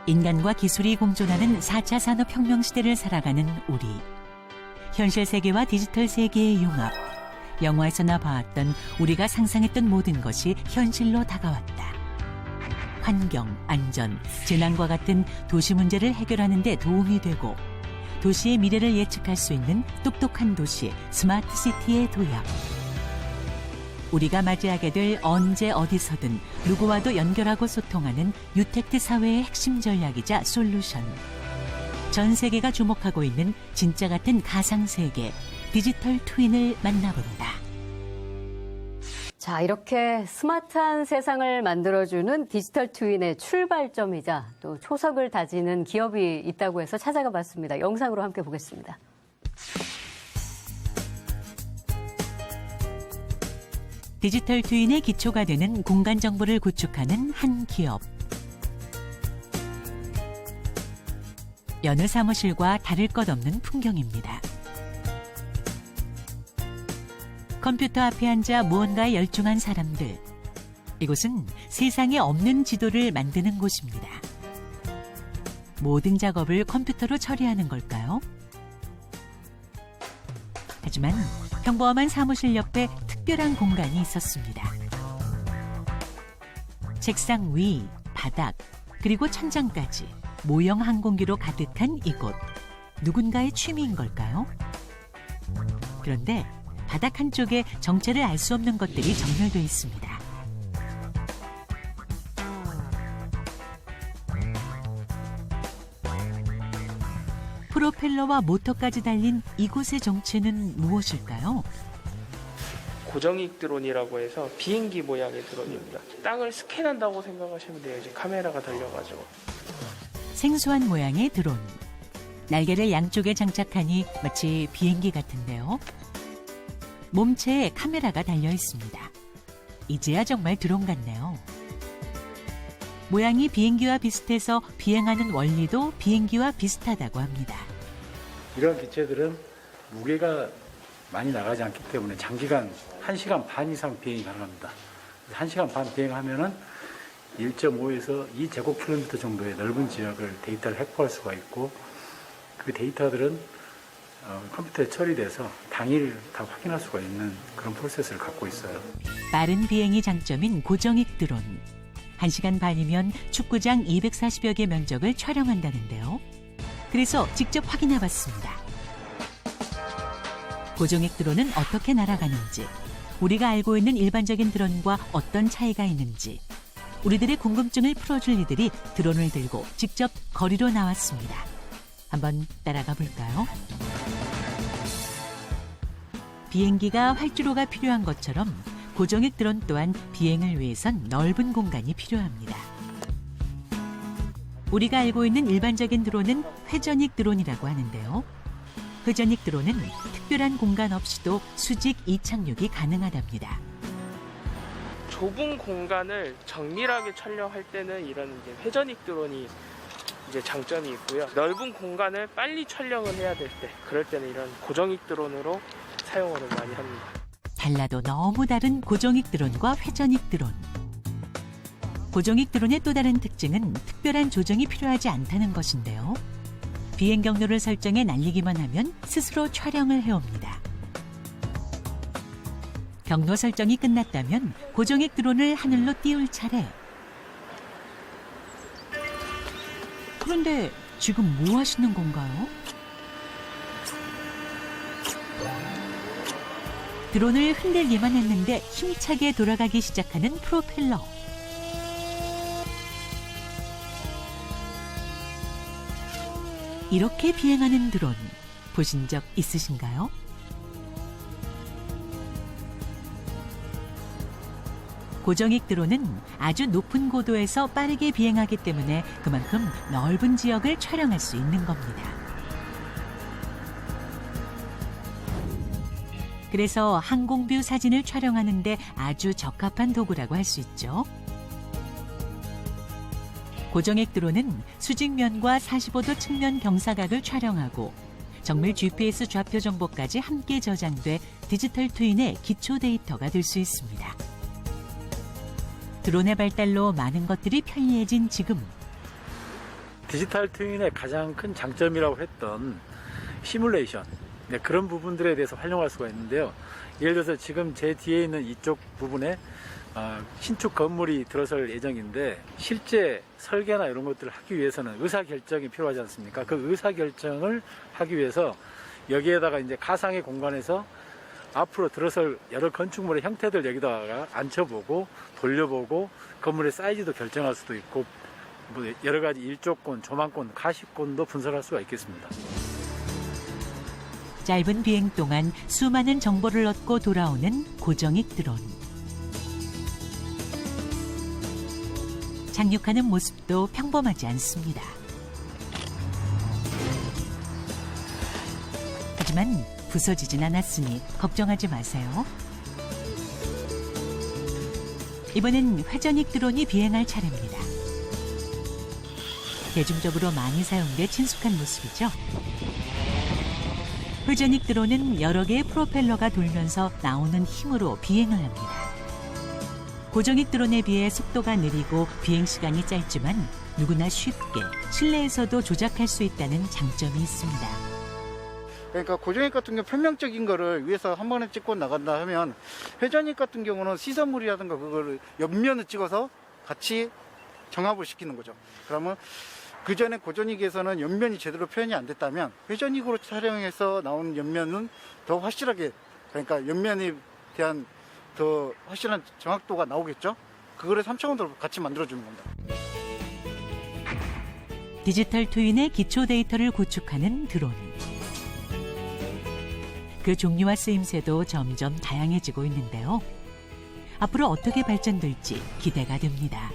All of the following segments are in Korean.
인간과 기술이 공존하는 4차 산업혁명 시대를 살아가는 우리. 현실 세계와 디지털 세계의 융합. 영화에서나 봐왔던 우리가 상상했던 모든 것이 현실로 다가왔다. 환경, 안전, 재난과 같은 도시 문제를 해결하는 데 도움이 되고 도시의 미래를 예측할 수 있는 똑똑한 도시, 스마트 시티의 도약. 우리가 맞이하게 될 언제 어디서든 누구와도 연결하고 소통하는 유택트 사회의 핵심 전략이자 솔루션. 전 세계가 주목하고 있는 진짜 같은 가상세계, 디지털 트윈을 만나본다. 자, 이렇게 스마트한 세상을 만들어주는 디지털 트윈의 출발점이자 또 초석을 다지는 기업이 있다고 해서 찾아가 봤습니다. 영상으로 함께 보겠습니다. 디지털 트윈의 기초가 되는 공간 정보를 구축하는 한 기업. 여느 사무실과 다를 것 없는 풍경입니다. 컴퓨터 앞에 앉아 무언가에 열중한 사람들. 이곳은 세상에 없는 지도를 만드는 곳입니다. 모든 작업을 컴퓨터로 처리하는 걸까요? 하지만 평범한 사무실 옆에 특별한 공간이 있었습니다. 책상 위, 바닥, 그리고 천장까지 모형 항공기로 가득한 이곳. 누군가의 취미인 걸까요? 그런데 바닥 한쪽에 정체를 알 수 없는 것들이 정렬되어 있습니다. 프로펠러와 모터까지 달린 이곳의 정체는 무엇일까요? 고정익 드론이라고 해서 비행기 모양의 드론입니다. 땅을 스캔한다고 생각하시면 돼요. 이제 카메라가 달려가지고. 생소한 모양의 드론. 날개를 양쪽에 장착하니 마치 비행기 같은데요. 몸체에 카메라가 달려 있습니다. 이제야 정말 드론 같네요. 모양이 비행기와 비슷해서 비행하는 원리도 비행기와 비슷하다고 합니다. 이런 기체들은 무게가 많이 나가지 않기 때문에 장기간 1시간 반 이상 비행이 가능합니다. 1시간 반 비행하면은 1.5에서 2제곱킬로미터 정도의 넓은 지역을 데이터를 획보할 수가 있고 그 데이터들은 컴퓨터에 처리돼서 당일 다 확인할 수가 있는 그런 프로세스를 갖고 있어요. 빠른 비행이 장점인 고정익 드론. 1시간 반이면 축구장 240여 개 면적을 촬영한다는데요. 그래서 직접 확인해봤습니다. 고정익 드론은 어떻게 날아가는지, 우리가 알고 있는 일반적인 드론과 어떤 차이가 있는지, 우리들의 궁금증을 풀어줄 이들이 드론을 들고 직접 거리로 나왔습니다. 한번 따라가 볼까요? 비행기가 활주로가 필요한 것처럼 고정익 드론 또한 비행을 위해선 넓은 공간이 필요합니다. 우리가 알고 있는 일반적인 드론은 회전익 드론이라고 하는데요. 회전익 드론은 특별한 공간 없이도 수직 이착륙이 가능하답니다. 좁은 공간을 정밀하게 촬영할 때는 이런 이제 회전익 드론이 이제 장점이 있고요. 넓은 공간을 빨리 촬영을 해야 될 때, 그럴 때는 이런 고정익 드론으로 사용을 많이 합니다. 달라도 너무 다른 고정익 드론과 회전익 드론. 고정익 드론의 또 다른 특징은 특별한 조정이 필요하지 않다는 것인데요. 비행 경로를 설정해 날리기만 하면 스스로 촬영을 해옵니다. 경로 설정이 끝났다면 고정익 드론을 하늘로 띄울 차례. 그런데 지금 뭐 하시는 건가요? 드론을 흔들기만 했는데 힘차게 돌아가기 시작하는 프로펠러. 이렇게 비행하는 드론 보신 적 있으신가요? 고정익 드론은 아주 높은 고도에서 빠르게 비행하기 때문에 그만큼 넓은 지역을 촬영할 수 있는 겁니다. 그래서 항공뷰 사진을 촬영하는데 아주 적합한 도구라고 할 수 있죠. 고정익 드론은 수직면과 45도 측면 경사각을 촬영하고 정밀 GPS 좌표 정보까지 함께 저장돼 디지털 트윈의 기초 데이터가 될 수 있습니다. 드론의 발달로 많은 것들이 편리해진 지금, 디지털 트윈의 가장 큰 장점이라고 했던 시뮬레이션, 네, 그런 부분들에 대해서 활용할 수가 있는데요. 예를 들어서 지금 제 뒤에 있는 이쪽 부분에 신축 건물이 들어설 예정인데 실제 설계나 이런 것들을 하기 위해서는 의사결정이 필요하지 않습니까? 그 의사결정을 하기 위해서 여기에다가 이제 가상의 공간에서 앞으로 들어설 여러 건축물의 형태들 여기다가 앉혀보고 돌려보고 건물의 사이즈도 결정할 수도 있고 뭐 여러 가지 일조권, 조망권, 가시권도 분석할 수가 있겠습니다. 짧은 비행 동안 수많은 정보를 얻고 돌아오는 고정익 드론. 착륙하는 모습도 평범하지 않습니다. 하지만 부서지진 않았으니 걱정하지 마세요. 이번엔 회전익 드론이 비행할 차례입니다. 대중적으로 많이 사용돼 친숙한 모습이죠. 회전익 드론은 여러 개의 프로펠러가 돌면서 나오는 힘으로 비행을 합니다. 고정익 드론에 비해 속도가 느리고 비행 시간이 짧지만 누구나 쉽게 실내에서도 조작할 수 있다는 장점이 있습니다. 그러니까 고정익 같은 경우 평면적인 거를 위에서 한 번에 찍고 나간다 하면 회전익 같은 경우는 시선물이라든가 그거를 옆면을 찍어서 같이 정합을 시키는 거죠. 그러면 그 전에 고정익에서는 옆면이 제대로 표현이 안 됐다면 회전익으로 촬영해서 나오는 옆면은 더 확실하게, 그러니까 옆면에 대한 더 확실한 정확도가 나오겠죠. 그거를 3차원으로 같이 만들어주는 겁니다. 디지털 트윈의 기초 데이터를 구축하는 드론. 그 종류와 쓰임새도 점점 다양해지고 있는데요. 앞으로 어떻게 발전될지 기대가 됩니다.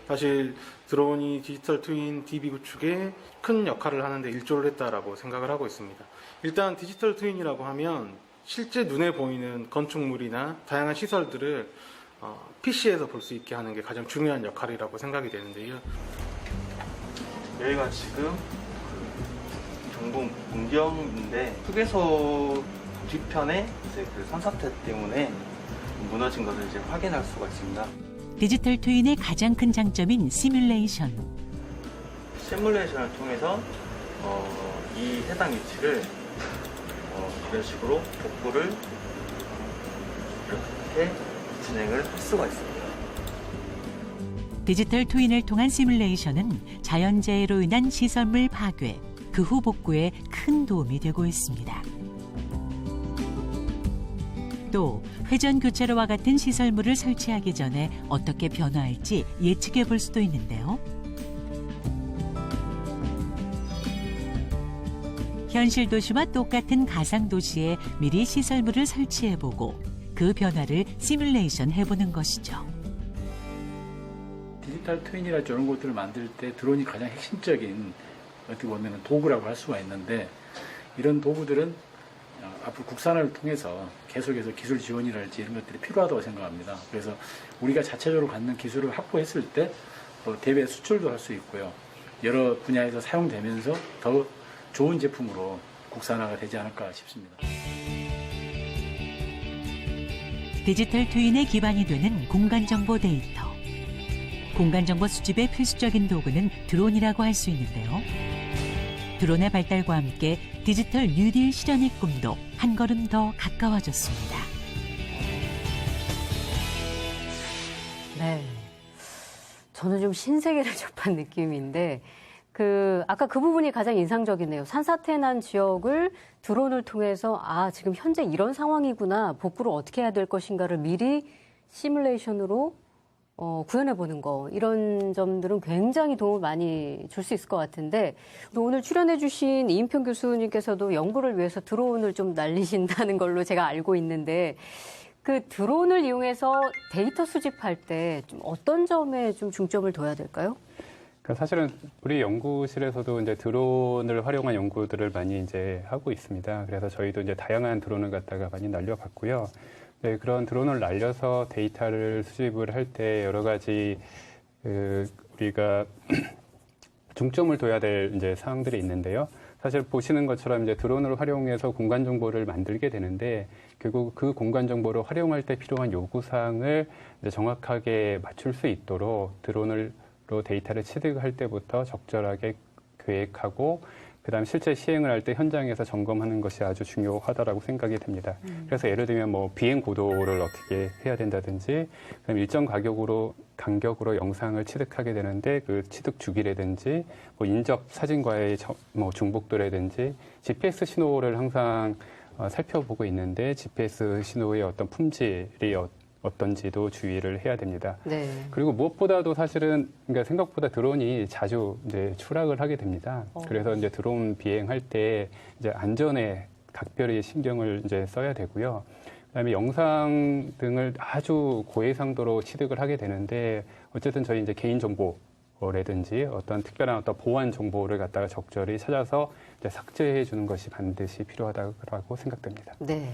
사실 드론이 디지털 트윈 DB 구축에 큰 역할을 하는데 일조를 했다라고 생각을 하고 있습니다. 일단 디지털 트윈이라고 하면 실제 눈에 보이는 건축물이나 다양한 시설들을 PC에서 볼 수 있게 하는 게 가장 중요한 역할이라고 생각이 되는데요. 여기가 지금 경동 문경인데 휴게소 뒤편에 이제 그 산사태 때문에 무너진 것을 이제 확인할 수가 있습니다. 디지털 트윈의 가장 큰 장점인 시뮬레이션. 시뮬레이션을 통해서 이 해당 위치를 이런 식으로 복구를 이렇게 진행을 할 수가 있습니다. 디지털 트윈을 통한 시뮬레이션은 자연재해로 인한 시설물 파괴, 그 후 복구에 큰 도움이 되고 있습니다. 또 회전 교차로와 같은 시설물을 설치하기 전에 어떻게 변화할지 예측해 볼 수도 있는데요. 현실 도시와 똑같은 가상 도시에 미리 시설물을 설치해 보고 그 변화를 시뮬레이션 해보는 것이죠. 디지털 트윈이나 이런 것들을 만들 때 드론이 가장 핵심적인 어떻게 보면 도구라고 할 수가 있는데, 이런 도구들은 앞으로 국산을 통해서 계속해서 기술 지원이랄지 이런 것들이 필요하다고 생각합니다. 그래서 우리가 자체적으로 갖는 기술을 확보했을 때 대외 수출도 할 수 있고요. 여러 분야에서 사용되면서 더 좋은 제품으로 국산화가 되지 않을까 싶습니다. 디지털 트윈의 기반이 되는 공간정보 데이터. 공간정보 수집의 필수적인 도구는 드론이라고 할 수 있는데요. 드론의 발달과 함께 디지털 뉴딜 실현의 꿈도 한 걸음 더 가까워졌습니다. 네. 저는 좀 신세계를 접한 느낌인데, 아까 그 부분이 가장 인상적이네요. 산사태 난 지역을 드론을 통해서, 지금 현재 이런 상황이구나, 복구를 어떻게 해야 될 것인가를 미리 시뮬레이션으로 구현해보는 거, 이런 점들은 굉장히 도움을 많이 줄 수 있을 것 같은데, 또 오늘 출연해주신 이인평 교수님께서도 연구를 위해서 드론을 좀 날리신다는 걸로 제가 알고 있는데, 그 드론을 이용해서 데이터 수집할 때 좀 어떤 점에 좀 중점을 둬야 될까요? 사실은 우리 연구실에서도 이제 드론을 활용한 연구들을 많이 이제 하고 있습니다. 그래서 저희도 이제 다양한 드론을 갖다가 많이 날려봤고요. 네, 그런 드론을 날려서 데이터를 수집을 할 때 여러 가지 우리가 중점을 둬야 될 이제 사항들이 있는데요. 사실 보시는 것처럼 이제 드론을 활용해서 공간 정보를 만들게 되는데, 결국 그 공간 정보를 활용할 때 필요한 요구 사항을 이제 정확하게 맞출 수 있도록 드론을 데이터를 취득할 때부터 적절하게 계획하고 그다음 실제 시행을 할 때 현장에서 점검하는 것이 아주 중요하다라고 생각이 됩니다. 그래서 예를 들면 뭐 비행 고도를 어떻게 해야 된다든지, 그다음 일정 간격으로 영상을 취득하게 되는데 그 취득 주기라든지, 뭐 인접 사진과의 뭐 중복도라든지, GPS 신호를 항상 살펴보고 있는데 GPS 신호의 어떤 품질이 어떤지도 주의를 해야 됩니다. 네. 그리고 무엇보다도 사실은 그러니까 생각보다 드론이 자주 이제 추락을 하게 됩니다. 그래서 이제 드론 비행할 때 이제 안전에 각별히 신경을 이제 써야 되고요. 그다음에 영상 등을 아주 고해상도로 취득을 하게 되는데 어쨌든 저희 이제 개인 정보라든지 어떤 특별한 어떤 보안 정보를 갖다가 적절히 찾아서 이제 삭제해 주는 것이 반드시 필요하다고 생각됩니다. 네.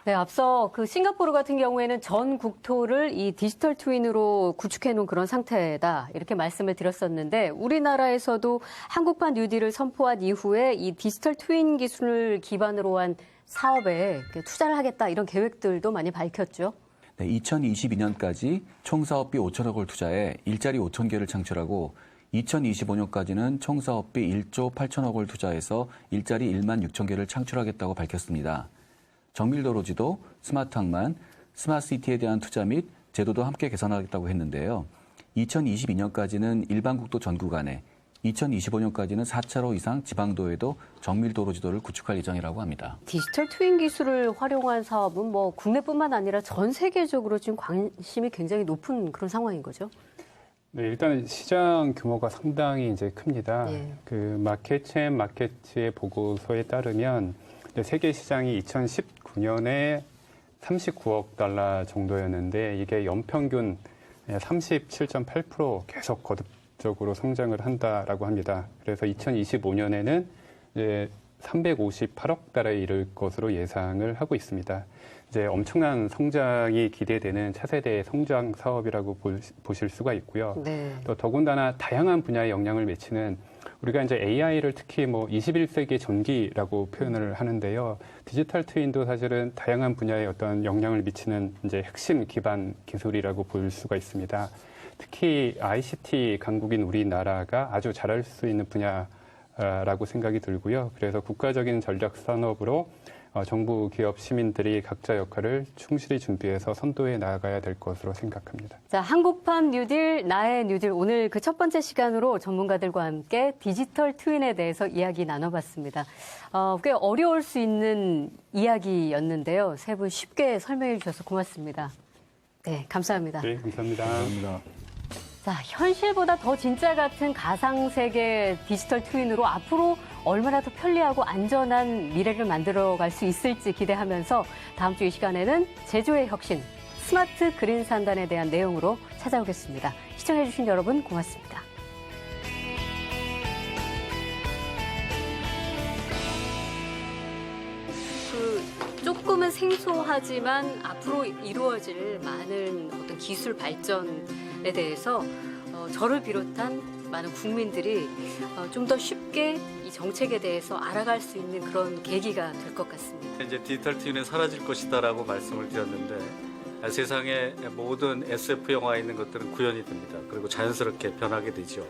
네, 앞서 그 싱가포르 같은 경우에는 전 국토를 이 디지털 트윈으로 구축해 놓은 그런 상태다. 이렇게 말씀을 드렸었는데 우리나라에서도 한국판 뉴딜을 선포한 이후에 이 디지털 트윈 기술을 기반으로 한 사업에 투자를 하겠다. 이런 계획들도 많이 밝혔죠. 네, 2022년까지 총 사업비 5천억 을 투자해 일자리 5천 개를 창출하고 2025년까지는 총 사업비 1조 8천억을 투자해서 일자리 1만 6천 개를 창출하겠다고 밝혔습니다. 정밀도로지도, 스마트 항만, 스마트시티에 대한 투자 및 제도도 함께 개선하겠다고 했는데요. 2022년까지는 일반 국도 전 구간에, 2025년까지는 4차로 이상 지방도에도 정밀도로지도를 구축할 예정이라고 합니다. 디지털 트윈 기술을 활용한 사업은 뭐 국내뿐만 아니라 전 세계적으로 지금 관심이 굉장히 높은 그런 상황인 거죠. 네, 일단 시장 규모가 상당히 이제 큽니다. 예. 그 마켓의 보고서에 따르면 세계 시장이 2019년에 39억 달러 정도였는데 이게 연평균 37.8% 계속 거듭적으로 성장을 한다라고 합니다. 그래서 2025년에는 이제 358억 달러에 이를 것으로 예상을 하고 있습니다. 이제 엄청난 성장이 기대되는 차세대 성장 사업이라고 보실 수가 있고요. 네. 또 더군다나 다양한 분야에 영향을 미치는 우리가 이제 AI를 특히 뭐 21세기의 전기라고 표현을 하는데요. 디지털 트윈도 사실은 다양한 분야에 어떤 영향을 미치는 이제 핵심 기반 기술이라고 볼 수가 있습니다. 특히 ICT 강국인 우리나라가 아주 잘할 수 있는 분야라고 생각이 들고요. 그래서 국가적인 전략 산업으로 정부, 기업, 시민들이 각자 역할을 충실히 준비해서 선도해 나가야 될 것으로 생각합니다. 자, 한국판 뉴딜, 나의 뉴딜. 오늘 그 첫 번째 시간으로 전문가들과 함께 디지털 트윈에 대해서 이야기 나눠봤습니다. 꽤 어려울 수 있는 이야기였는데요. 세 분 쉽게 설명해 주셔서 고맙습니다. 네, 감사합니다. 네, 감사합니다. 자, 현실보다 더 진짜 같은 가상세계 디지털 트윈으로 앞으로 얼마나 더 편리하고 안전한 미래를 만들어갈 수 있을지 기대하면서 다음 주 이 시간에는 제조의 혁신, 스마트 그린 산단에 대한 내용으로 찾아오겠습니다. 시청해주신 여러분 고맙습니다. 조금은 생소하지만 앞으로 이루어질 많은 어떤 기술 발전에 대해서 저를 비롯한 많은 국민들이 좀 더 쉽게 이 정책에 대해서 알아갈 수 있는 그런 계기가 될 것 같습니다. 이제 디지털 트윈은 사라질 것이다라고 말씀을 드렸는데 세상에 모든 SF 영화에 있는 것들은 구현이 됩니다. 그리고 자연스럽게 변하게 되죠.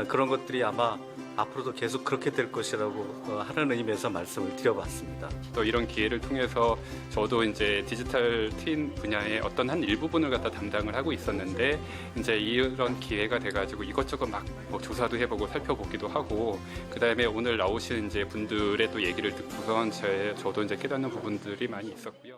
그런 것들이 아마 앞으로도 계속 그렇게 될 것이라고 하는 의미에서 말씀을 드려봤습니다. 또 이런 기회를 통해서 저도 이제 디지털 트윈 분야의 어떤 한 일부분을 갖다 담당을 하고 있었는데 이제 이런 기회가 돼가지고 이것저것 막 뭐 조사도 해보고 살펴보기도 하고 그다음에 오늘 나오신 이제 분들의 또 얘기를 듣고선 저도 이제 깨닫는 부분들이 많이 있었고요.